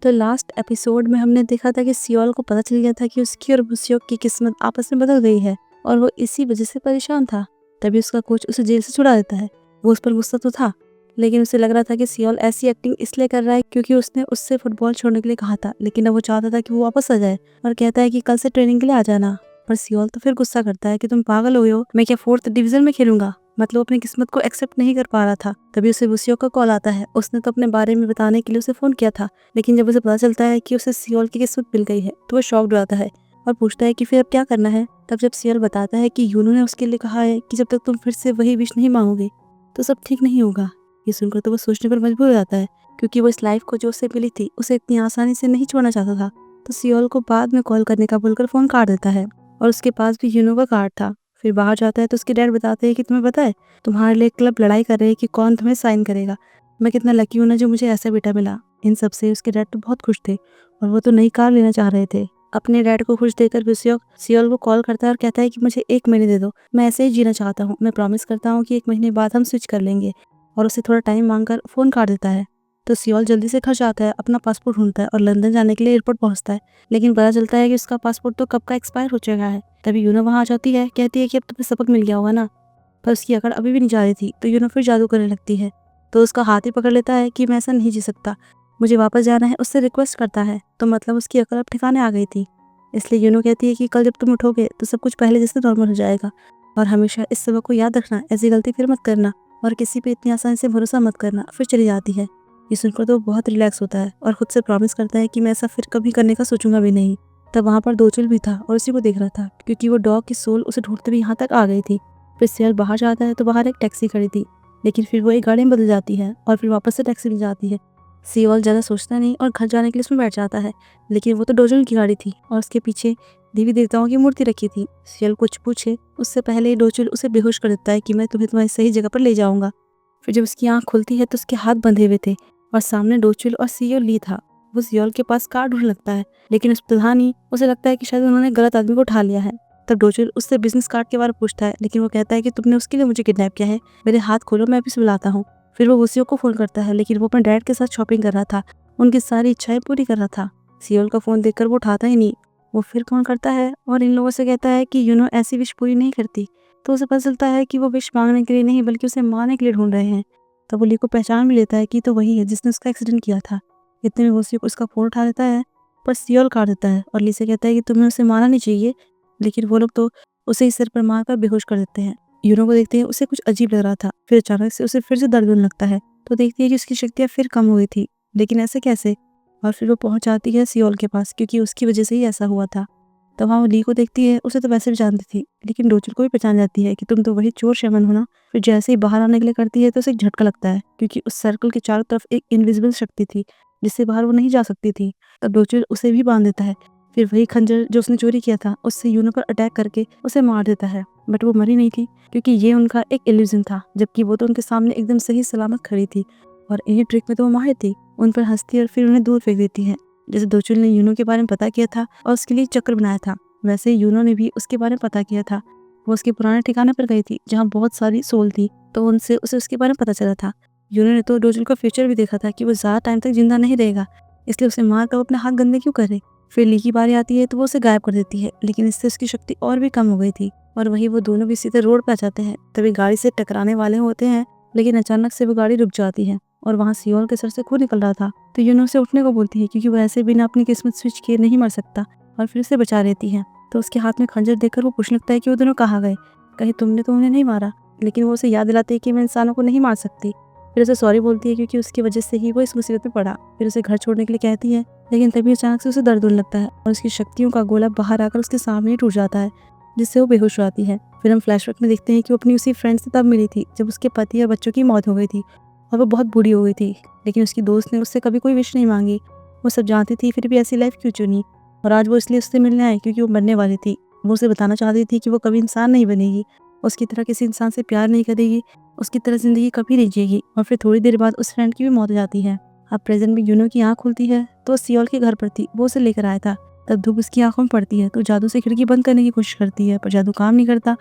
तो last episode में हमने देखा था कि सियोल को पता चल गया था कि उसकी और बुस्योक की किस्मत आपस में बदल गई है और वो इसी वजह से परेशान था। तभी उसका कोच उसे जेल से छुड़ा देता है। वो उस पर गुस्सा तो था, लेकिन उसे लग रहा था कि सियोल ऐसी एक्टिंग इसलिए कर रहा है क्योंकि उसने उससे फुटबॉल छोड़ने के लिए कहा था, लेकिन अब वो चाहता था कि वो वापस आ जाए और कहता है कि कल से ट्रेनिंग के लिए आ जाना। पर सियोल तो फिर गुस्सा करता है कि तुम पागल हो गए हो, मैं क्या 4th डिवीजन में खेलूंगा। मतलब अपनी किस्मत को एक्सेप्ट नहीं कर पा रहा था। तभी उसे बुस्योक का कॉल आता है। उसने तो अपने बारे में बताने के लिए उसे फोन किया था, लेकिन जब उसे पता चलता है कि उसे सियोल की किस्मत मिल गई है तो वो शॉक्ड हो जाता है और पूछता है कि फिर अब क्या करना है। तब जब सियोल बताता है कि यूनो ने उसके लिए कहा है कि जब तक तुम फिर से वही विश नहीं मांगोगे तो सब ठीक नहीं होगा। ये सुनकर तो वो सोचने पर मजबूर हो जाता है, क्योंकि वो इस लाइफ को जो उसे मिली थी उसे इतनी आसानी से नहीं छोड़ना चाहता था। तो सियोल को बाद में कॉल करने का बोलकर फोन काट देता है और उसके पास भी यूनो का कार्ड था। फिर बाहर जाता है तो उसके डैड बताते हैं कि तुम्हें पता है, तुम्हारे लिए क्लब लड़ाई कर रहे हैं कि कौन तुम्हें साइन करेगा। मैं कितना लकी हूं ना जो मुझे ऐसा बेटा मिला। इन सब से उसके डैड तो बहुत खुश थे और वो तो नई कार लेना चाह रहे थे। अपने डैड को खुश देखकर बुस्योक सियोल को कॉल करता है और कहता है कि मुझे 1 महीने दे दो, मैं ऐसे ही जीना चाहता हूँ। मैं प्रॉमिस करता हूँ कि 1 महीने बाद हम स्विच कर लेंगे। और उसे थोड़ा टाइम मांगकर फोन काट देता है। तो सियोल जल्दी से घर जाता है, अपना पासपोर्ट ढूंढता है और लंदन जाने के लिए एयरपोर्ट पहुंचता है, लेकिन पता चलता है कि उसका पासपोर्ट तो कब का एक्सपायर हो चुका है। तभी यूनो वहां आ जाती है, कहती है कि अब तुम्हें सबक मिल गया होगा ना। पर उसकी अकड़ अभी भी नहीं जा रही थी, तो यूनो फिर जादू करने लगती है। तो उसका हाथ ही पकड़ लेता है कि मैं ऐसा नहीं जी सकता, मुझे वापस जाना है। उससे रिक्वेस्ट करता है, तो मतलब उसकी अकड़ अब ठिकाने आ गई थी। इसलिए यूनो कहती है कि कल जब तुम उठोगे तो सब कुछ पहले जैसे नॉर्मल हो जाएगा। और हमेशा इस सबक को याद रखना, ऐसी गलती फिर मत करना और किसी पे इतनी आसानी से भरोसा मत करना। फिर चली जाती है। ये सुनकर तो बहुत रिलैक्स होता है और खुद से प्रॉमिस करता है कि मैं ऐसा फिर कभी करने का सोचूंगा भी नहीं। तब वहाँ पर दोचुल भी था और उसी को देख रहा था, क्योंकि वो डॉग की सोल उसे ढूंढते हुए यहाँ तक आ गई थी। फिर सियोल बाहर जाता है तो बाहर एक टैक्सी खड़ी थी, लेकिन फिर वो एक गाड़ी में बदल जाती है और फिर वापस से टैक्सी मिल जाती है। सियोल ज़्यादा सोचता नहीं और घर जाने के लिए उसमें बैठ जाता है, लेकिन वो तो डोजुल की गाड़ी थी और उसके पीछे देवी देवताओं की मूर्ति रखी थी। सियोल कुछ पूछे उससे पहले ही डोजुल उसे बेहोश कर देता है कि मैं तुम्हें तुम्हारी सही जगह पर ले जाऊंगा। फिर जब उसकी आंख खुलती है तो उसके हाथ बंधे हुए थे और सामने डोजुल और सियोल ली था। वो सियोल के पास कार ढूंढने लगता है, लेकिन उस प्रधानी उसे लगता है कि शायद उन्होंने गलत आदमी को उठा लिया है। तब डोजुल उससे बिजनेस कार्ड के बारे में पूछता है, लेकिन वो कहता है कि तुमने उसके लिए मुझे किडनैप किया है, मेरे हाथ खोलो, मैं अभी से बुलाता हूँ। फिर वो वुसियोक को फोन करता है, लेकिन वो अपने डैड के साथ शॉपिंग कर रहा था, उनकी सारी इच्छाएं पूरी कर रहा था। सियोल का फोन देखकर वो उठाता ही नहीं। वो फिर फोन करता है और इन लोगों से कहता है कि यूनो ऐसी विश पूरी नहीं करती। तो उसे पता चलता है कि वो विश मांगने के लिए नहीं बल्कि उसे मारने के लिए ढूंढ रहे हैं। तब वो ली को पहचान भी लेता है कि तो वही है जिसने उसका एक्सीडेंट किया था। इतने में वुसियोक उसका फोन उठा देता है, पर सियोल काट देता है और ली से कहता है कि तुम्हें उसे मारना नहीं चाहिए, लेकिन वो लोग तो उसे ही सिर पर मारकर बेहोश कर देते हैं। यूनो को देखते हैं उसे कुछ अजीब लग रहा था। फिर अचानक से उसे फिर से दर्द होने लगता है, तो देखती है कि उसकी शक्तियाँ फिर कम हो गई थी, लेकिन ऐसे कैसे। और फिर वो पहुंच जाती है सियोल के पास, क्योंकि उसकी वजह से ही ऐसा हुआ था। तो वहाँ वो ली को देखती है, उसे तो वैसे भी जानती थी, लेकिन डोजुल को भी पहचान जाती है कि तुम तो वही चोर शमन हो ना। फिर जैसे ही बाहर आने के लिए करती है तो उसे एक झटका लगता है, क्योंकि उस सर्कल के चारों तरफ एक इनविजिबल शक्ति थी जिससे बाहर वो नहीं जा सकती थी। तब डोजुल उसे भी बांध देता है। फिर वही खंजर जो उसने चोरी किया था उससे यूनो पर अटैक करके उसे मार देता है, बट वो मरी नहीं थी, क्योंकि ये उनका एक इल्यूजन था, जबकि वो तो उनके सामने एकदम सही सलामत खड़ी थी और इन्हीं ट्रिक में तो वो माहिर थी। उन पर हंसती और फिर उन्हें दूर फेंक देती है। जैसे डोजुल ने यूनो के बारे में पता किया था और उसके लिए चक्र बनाया था, वैसे ही यूनो ने भी उसके बारे में पता किया था। वो उसके पुराने ठिकाने पर गई थी जहाँ बहुत सारी सोल थी, तो उनसे उसे उसके बारे में पता चला था। यूनो ने तो डोजुल का फ्यूचर भी देखा था कि वो ज़्यादा टाइम तक जिंदा नहीं रहेगा, इसलिए उसे मार कर वो अपने हाथ गंदे क्यों करे। फिर ली की बारी आती है तो वो उसे गायब कर देती है, लेकिन इससे उसकी शक्ति और भी कम हो गई थी और वही वो दोनों भी सीधे रोड पर आ जाते हैं। तभी गाड़ी से टकराने वाले होते हैं, लेकिन अचानक से वो गाड़ी रुक जाती है और वहाँ सियोल के सर से खून निकल रहा था। तो यूनो से उठने को बोलती है, क्योंकि वो ऐसे बिना अपनी किस्मत स्विच किए नहीं मर सकता, और फिर उसे बचा लेती है। तो उसके हाथ में खंजर देखकर वो पूछने लगता है कि वो दोनों कहाँ गए, कहीं तुमने तो उन्हें नहीं मारा। लेकिन वो उसे याद दिलाती है कि मैं इंसानों को नहीं मार सकती। फिर उसे सॉरी बोलती है, क्योंकि उसकी वजह से ही वो इस मुसीबत में पड़ा। फिर उसे घर छोड़ने के लिए कहती है, लेकिन तभी अचानक से उसे दर्द होने लगता है और उसकी शक्तियों का गोला बाहर आकर उसके सामने ही टूट जाता है, जिससे वो बेहोश हो जाती है। फिर हम फ्लैशबैक में देखते हैं कि वो अपनी उसी फ्रेंड से तब मिली थी जब उसके पति और बच्चों की मौत हो गई थी और वो बहुत बूढ़ी हो गई थी, लेकिन उसकी दोस्त ने उससे कभी कोई विश नहीं मांगी। वो सब जानती थी, फिर भी ऐसी लाइफ क्यों चुनी। और आज वो इसलिए उससे मिलने आई क्योंकि वो मरने वाली थी। वो उसे बताना चाहती थी कि वो कभी इंसान नहीं बनेगी, उसकी तरह किसी इंसान से प्यार नहीं करेगी, उसकी तरह जिंदगी कभी नहीं जिएगी। और फिर थोड़ी देर बाद उस फ्रेंड की भी मौत हो जाती है। अब प्रेजेंट में यूनो की आँख खुलती है तो सियोल के घर पर थी, वो उसे लेकर आया था। तब धूप उसकी आंखों में पड़ती है तो जादू से खिड़की बंद करने की कोशिश करती है, पर जादू काम नहीं करता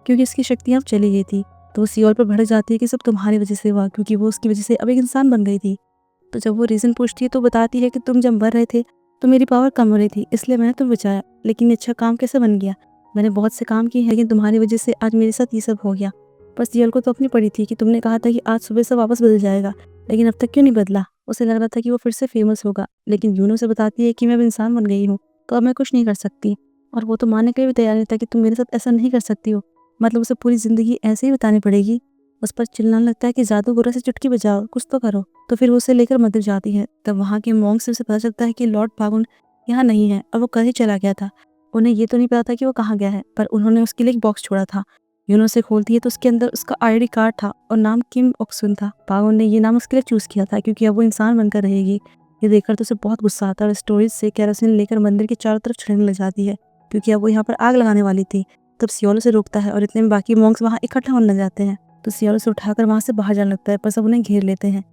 क्योंकि इसकी शक्तियाँ अब चली गई थी। तो वो सियोल पर भड़क जाती है कि सब तुम्हारी वजह से हुआ, क्योंकि वो उसकी वजह से अब एक इंसान बन गई थी। तो जब वो रीज़न पूछती है तो बताती है कि तुम जब मर रहे थे तो मेरी पावर कम हो रही थी, इसलिए मैंने तुम्हें बचाया। लेकिन ये अच्छा काम कैसे बन गया? मैंने बहुत से काम किए हैं, लेकिन तुम्हारी वजह से आज मेरे साथ ये सब हो गया। पर सियल को तो अपनी पड़ी थी कि तुमने कहा था कि आज सुबह सब वापस बदल जाएगा, लेकिन अब तक क्यों नहीं बदला? उसे लग रहा था कि वो फिर से फेमस होगा, लेकिन यूनो से बताती है कि मैं अब इंसान बन गई हूँ, तो अब मैं कुछ नहीं कर सकती। और वो तो मानने के लिए भी तैयार नहीं था कि तुम मेरे साथ ऐसा नहीं कर सकती हो। मतलब उसे पूरी ज़िंदगी ऐसे ही बितानी पड़ेगी। उस पर चिल्लाने लगता है कि जादूगरों से चुटकी बजाओ, कुछ तो करो। तो फिर वो उसे लेकर मंदिर जाती है। तब वहाँ के मॉन्क से उसे पता चलता है कि लॉर्ड फागुन यहाँ नहीं है और वो कल ही चला गया था। उन्हें ये तो नहीं पता था कि वो कहाँ गया है, पर उन्होंने उसके लिए एक बॉक्स छोड़ा था। यूनो उसे खोलती है तो उसके अंदर उसका आईडी कार्ड था और नाम किम ओक्सुन था। फागुन ने ये नाम उसके लिए चूज़ किया था क्योंकि अब वो इंसान बनकर रहेगी। ये देखकर तो उसे बहुत गुस्सा आता है और स्टोरेज से केरोसिन लेकर मंदिर के चारों तरफ छिड़कने लग जाती है, क्योंकि अब वो यहाँ पर आग लगाने वाली थी। तब सियोल उसे रोकता है और इतने में बाकी मॉन्क्स वहाँ इकट्ठा होने लग जाते हैं। तो सियोल उसे उठाकर वहाँ से बाहर जाने लगता है, पर सब उन्हें घेर लेते हैं।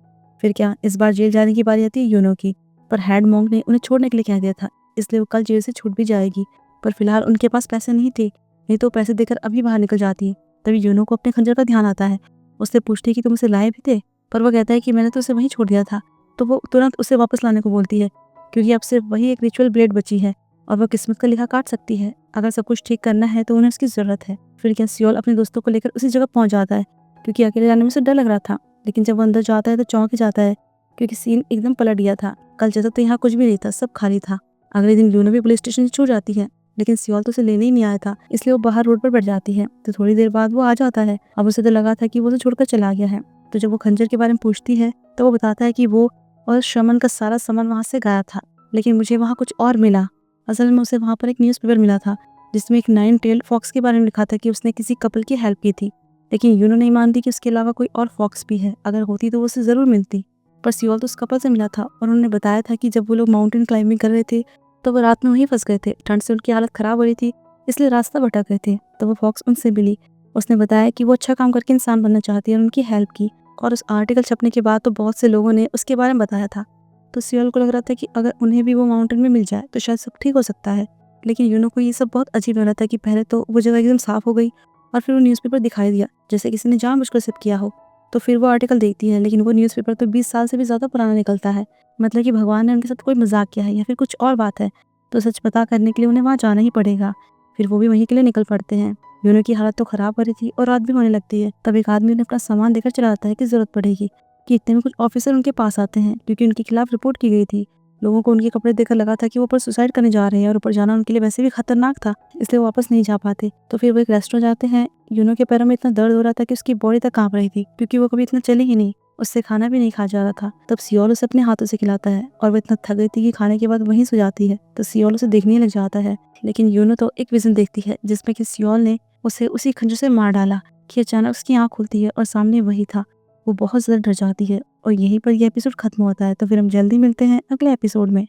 फिर क्या, इस बार जेल जाने की बारी आती है यूनो की। पर हेड मॉन्क ने उन्हें छोड़ने के लिए कह दिया था, इसलिए वो कल जेल से छूट भी जाएगी। पर फिलहाल उनके पास पैसे नहीं थे, नहीं तो पैसे देकर अभी बाहर निकल जाती। तभी यूनो को अपने खंजर का ध्यान आता है। उससे पूछती है कि तुम उसे लाए भी थे, पर वो कहता है कि मैंने तो उसे वहीं छोड़ दिया था। तो वो तुरंत उसे वापस लाने को बोलती है, क्योंकि अब सिर्फ वही एक रिचुअल ब्लेड बची है और वह किस्मत का लिखा काट सकती है। अगर सब कुछ ठीक करना है तो उन्हें उसकी ज़रूरत है। फिर क्या, सियोल अपने दोस्तों को लेकर उसी जगह पहुंच जाता है, क्योंकि अकेले जाने में उसे डर लग रहा था। लेकिन जब वो अंदर जाता है तो चौंक ही जाता है, क्योंकि सीन एकदम पलट गया था। कल जैसा तो यहाँ कुछ भी नहीं था, सब खाली था। अगले दिन यूनो भी पुलिस स्टेशन से छूट जाती है, लेकिन सियोल तो उसे लेने ही नहीं आया था, इसलिए वो बाहर रोड पर बैठ जाती है। तो थोड़ी देर बाद वो आ जाता है। अब उसे तो लगा था कि वो उसे छोड़कर चला गया है। तो जब वो खंजर के बारे में पूछती है तो वो बताता है कि वो और शमन का सारा सामान वहाँ से गायब था, लेकिन मुझे वहाँ कुछ और मिला। असल में उसे वहाँ पर एक न्यूज़पेपर मिला था जिसमें एक 9 टेल फॉक्स के बारे में लिखा था कि उसने किसी कपल की हेल्प की थी। लेकिन यूनो नहीं मानती कि उसके अलावा कोई और फॉक्स भी है। अगर होती तो वो उसे ज़रूर मिलती। पर सियोल तो उस कपल से मिला था और उन्होंने बताया था कि जब वो लोग माउंटेन क्लाइंबिंग कर रहे थे तो वो रात में वहीं फंस गए थे। ठंड से उनकी हालत ख़राब हो रही थी, इसलिए रास्ता भटक गए थे। तो वो फॉक्स उनसे मिली। उसने बताया कि वो अच्छा काम करके इंसान बनना चाहती है और उनकी हेल्प की। और उस आर्टिकल छपने के बाद तो बहुत से लोगों ने उसके बारे में बताया था। तो सियोल को लग रहा था कि अगर उन्हें भी वो माउंटेन में मिल जाए तो शायद सब ठीक हो सकता है। लेकिन यूनो को ये सब बहुत अजीब लग रहा था कि पहले तो वो जगह एकदम साफ हो गई और फिर वो न्यूज़पेपर दिखाई दिया जैसे किसी ने जानबूझकर सिप किया हो। तो फिर वो आर्टिकल देखती है, लेकिन वो न्यूज़पेपर तो 20 साल से भी ज़्यादा पुराना निकलता है। मतलब कि भगवान ने उनके साथ कोई मजाक किया है या फिर कुछ और बात है। तो सच पता करने के लिए उन्हें वहाँ जाना ही पड़ेगा। फिर वो भी वहीं के लिए निकल पड़ते हैं। यूनो की हालत तो ख़राब हो रही थी और रात भी होने लगती है। तब एक आदमी उन्हें अपना सामान देकर चला जाता है कि ज़रूरत पड़ेगी। कि इतने में कुछ ऑफिसर उनके पास आते हैं, क्योंकि उनके खिलाफ रिपोर्ट की गई थी। लोगों को उनके कपड़े देखकर लगा था कि वो ऊपर सुसाइड करने जा रहे हैं और ऊपर जाना उनके लिए वैसे भी खतरनाक था, इसलिए वो वापस नहीं जा पाते। तो फिर वो एक रेस्टोरेंट जाते हैं। यूनो के पैरों में इतना दर्द हो रहा था कि उसकी बॉडी तक कांप रही थी, क्योंकि वो कभी इतना चली ही नहीं। उससे खाना भी नहीं खा जा रहा था। तब सियोल उसे अपने हाथों से खिलाता है और वो इतना थक गई थी कि खाने के बाद वहीं सो जाती है। तो सियोल उसे देखने लग जाता है, लेकिन यूनो तो एक विजन देखती है जिसमें कि सियोल ने उसे उसी खंजर से मार डाला। कि अचानक उसकी आंख खुलती है और सामने वही था। वो बहुत ज़्यादा डर जाती है और यहीं पर यह एपिसोड खत्म होता है। तो फिर हम जल्दी मिलते हैं अगले एपिसोड में।